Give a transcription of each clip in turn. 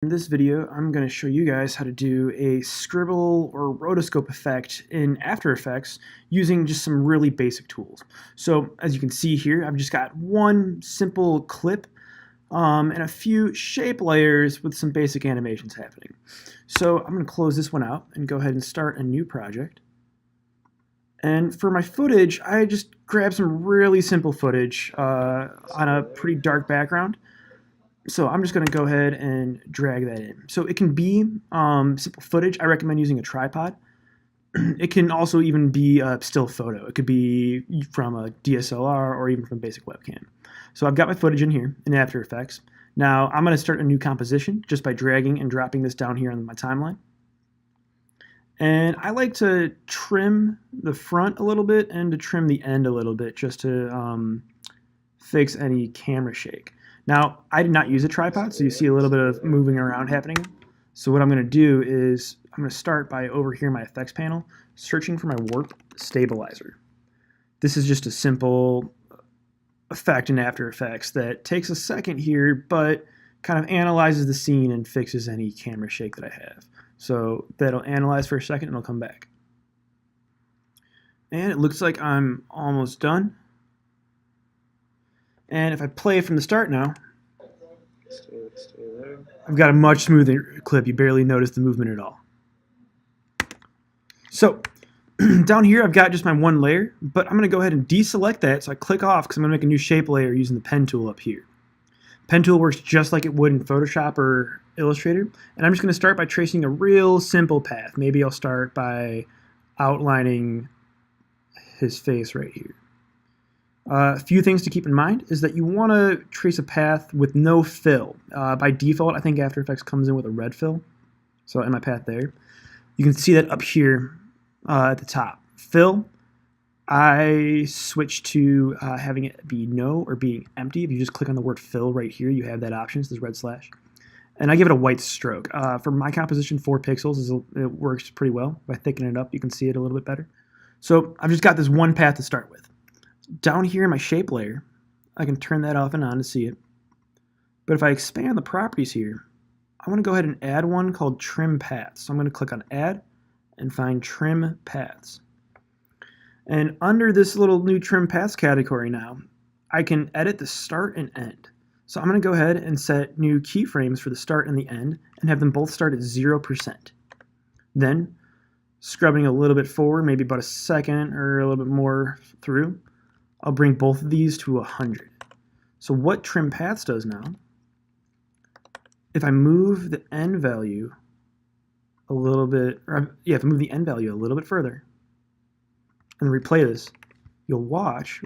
In this video, I'm going to show you guys how to do a Scribble or Rotoscope effect in After Effects using just some really basic tools. So as you can see here, I've just got one simple clip and a few shape layers with some basic animations happening. So I'm going to close this one out and go ahead and start a new project. And for my footage, I just grabbed some really simple footage on a pretty dark background. So I'm just going to go ahead and drag that in. So it can be simple footage. I recommend using a tripod. It can also even be a still photo. It could be from a DSLR or even from a basic webcam. So I've got my footage in here in After Effects. Now I'm going to start a new composition just by dragging and dropping this down here on my timeline. And I like to trim the front a little bit and to trim the end a little bit just to fix any camera shake. Now, I did not use a tripod, so you see a little bit of moving around happening. So what I'm going to do is I'm going to start by over here in my effects panel, searching for my warp stabilizer. This is just a simple effect in After Effects that takes a second here, but kind of analyzes the scene and fixes any camera shake that I have. So that'll analyze for a second and it'll come back. And it looks like I'm almost done. And if I play from the start now, I've got a much smoother clip. You barely notice the movement at all. So down here, I've got just my one layer, but I'm going to go ahead and deselect that. So I click off because I'm going to make a new shape layer using the pen tool up here. Pen tool works just like it would in Photoshop or Illustrator. And I'm just going to start by tracing a real simple path. Maybe I'll start by outlining his face right here. A few things to keep in mind is that you want to trace a path with no fill. By default, I think After Effects comes in with a red fill. So in my path there, you can see that up here at the top. Fill, I switched to having it be no or being empty. If you just click on the word fill right here, you have that option, so this red slash. And I give it a white stroke. For my composition, 4 pixels, it works pretty well. If I thicken it up, you can see it a little bit better. So I've just got this one path to start with. Down here in my shape layer, I can turn that off and on to see it. But if I expand the properties here, I want to go ahead and add one called Trim Paths. So I'm going to click on Add and find Trim Paths. And under this little new Trim Paths category now, I can edit the start and end. So I'm going to go ahead and set new keyframes for the start and the end and have them both start at 0%. Then, scrubbing a little bit forward, maybe about a second or a little bit more through, I'll bring both of these to 100. So what Trim Paths does now, if I move the end value a little bit, if I move the end value a little bit further, and replay this, you'll watch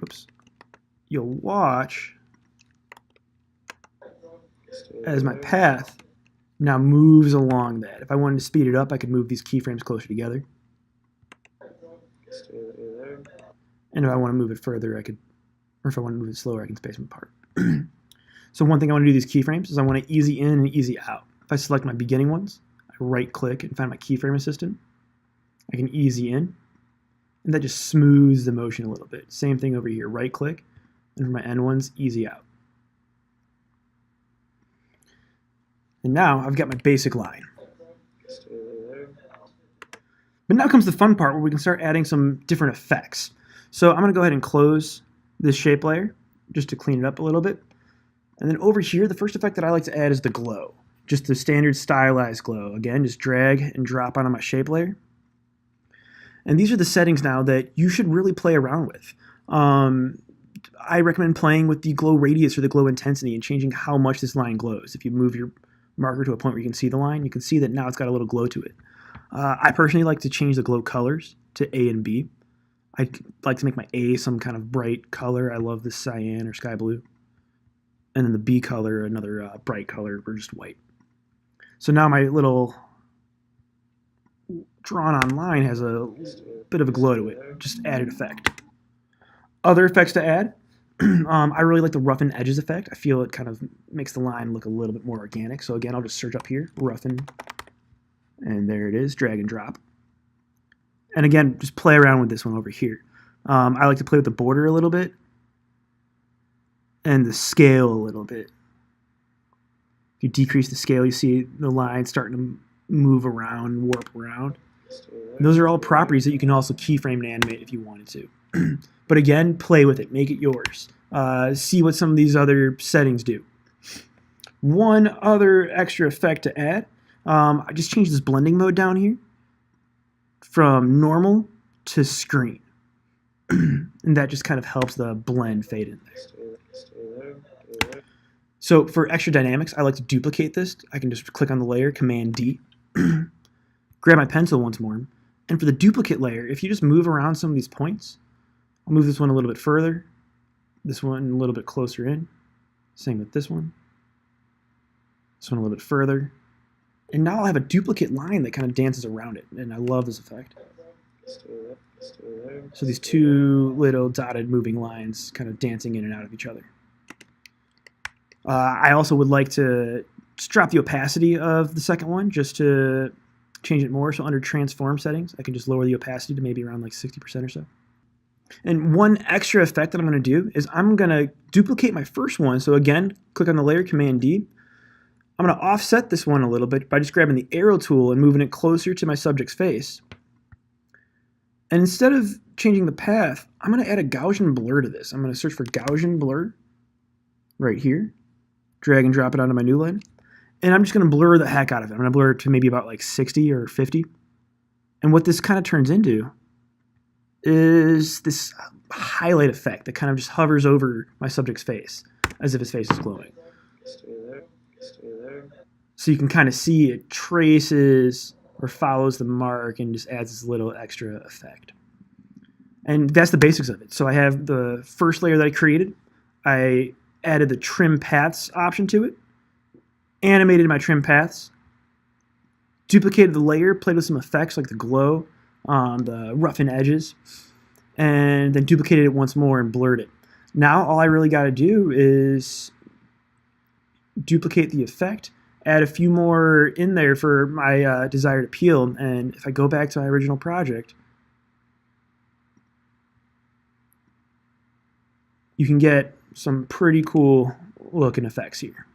as my path now moves along that. If I wanted to speed it up, I could move these keyframes closer together. And if I want to move it further, I could, or if I want to move it slower, I can space them apart. So one thing I want to do these keyframes is I want to easy in and easy out. If I select my beginning ones, I right click and find my keyframe assistant. I can easy in, and that just smooths the motion a little bit. Same thing over here, right click, and for my end ones, easy out. And now I've got my basic line. But now comes the fun part where we can start adding some different effects. So I'm going to go ahead and close this shape layer just to clean it up a little bit. And then over here, the first effect that I like to add is the glow. Just the standard stylized glow. Again, just drag and drop onto my shape layer. And these are the settings now that you should really play around with. I recommend playing with the glow radius or the glow intensity and changing how much this line glows. If you move your marker to a point where you can see the line, you can see that now it's got a little glow to it. I personally like to change the glow colors to A and B. I like to make my A some kind of bright color. I love this cyan or sky blue. And then the B color, another bright color, or just white. So now my little drawn on line has a bit of a glow to it. Just added effect. Other effects to add. I really like the roughen edges effect. I feel it kind of makes the line look a little bit more organic. So again, I'll just search up here, roughen. And there it is, drag and drop. And again, just play around with this one over here. I like to play with the border a little bit and the scale a little bit. If you decrease the scale, you see the lines starting to move around, warp around. Those are all properties that you can also keyframe and animate if you wanted to. But again, play with it, make it yours. See what some of these other settings do. One other extra effect to add, I just changed this blending mode down here from normal to screen. And that just kind of helps the blend fade in there. So for extra dynamics, I like to duplicate this. I can just click on the layer, Command D, grab my pencil once more, and for the duplicate layer, if you just move around some of these points, I'll move this one a little bit further, this one a little bit closer in, same with this one a little bit further, and now I'll have a duplicate line that kind of dances around it, and I love this effect. So these two little dotted moving lines kind of dancing in and out of each other. I also would like to just drop the opacity of the second one just to change it more. So under transform settings, I can just lower the opacity to maybe around like 60% or so. And one extra effect that I'm going to do is I'm going to duplicate my first one. So again, click on the layer, Command D. I'm going to offset this one a little bit by just grabbing the arrow tool and moving it closer to my subject's face. And instead of changing the path, I'm going to add a Gaussian blur to this. I'm going to search for Gaussian blur right here. Drag and drop it onto my new line. And I'm just going to blur the heck out of it. I'm going to blur it to maybe about like 60 or 50. And what this kind of turns into is this highlight effect that kind of just hovers over my subject's face as if his face is glowing. So you can kind of see it traces or follows the mark and just adds this little extra effect. And that's the basics of it. So I have the first layer that I created. I added the trim paths option to it, animated my trim paths, duplicated the layer, played with some effects like the glow, the roughen edges, and then duplicated it once more and blurred it. Now all I really got to do is duplicate the effect, add a few more in there for my desired appeal, and if I go back to my original project, you can get some pretty cool looking effects here.